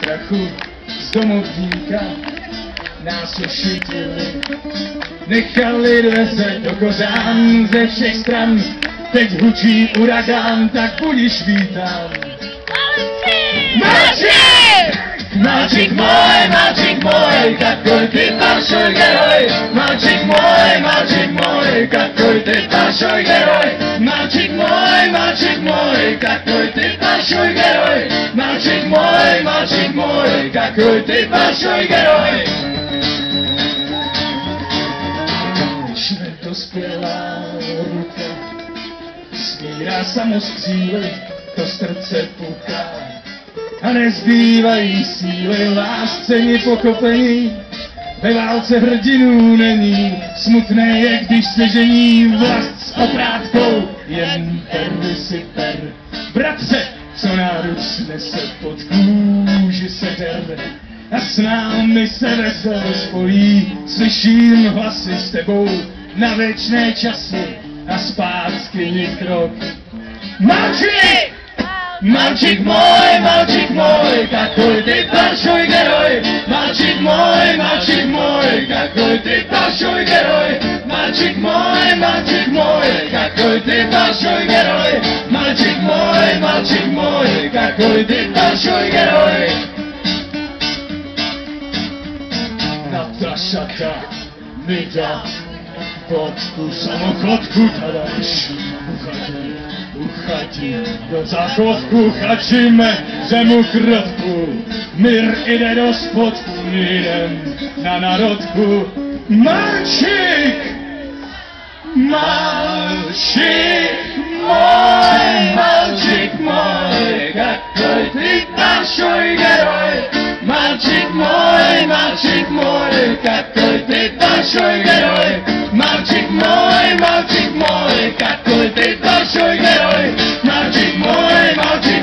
strachu z domovníka nás ošitili. Nechali dveře do kořán ze všech stran, teď hučí uragán, tak budiš vítán. Malčík můj, takový ty pašoj geroj. Malčík můj, takový ty pašoj geroj. Malčík můj, takový ty pašoj geroj. Malčík můj, takový ty pašoj geroj. Dospělá ruka svírá samoskříly, to srdce puká a nezbývají síly lásce ni pochopení. Ve válce hrdinů není, smutné je, když se žení vlast s otrátkou, jen perly si per. Bratře, co náruč nese pod kůži se der, a s námi se vesel spolí, slyším hlasy s tebou na věčné časy a zpátky ni krok. Malčík můj, takový ty pašoj geroj. Malčík můj, takový ty pašoj geroj. Malčík můj, takový ty pašoj geroj. Malčík můj, takový ty pašoj geroj. Natasza mi da vodku, samochodku tadaš. Uchatí do záchodku, chačíme zemu krotku. Mír jde do spodku, jdem na narodku. Malčík můj, takový ty pašoj geroj. Malčík můj, takový ty pašoj geroj. Malčík můj, takový ty pašoj geroj. Malčík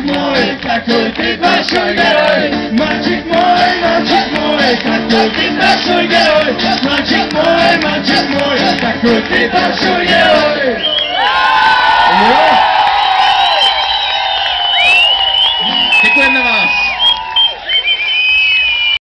můj, takový ty pašoj geroj. Malčík můj, takový ty pašoj geroj. Malčík můj, takový ty pašoj geroj.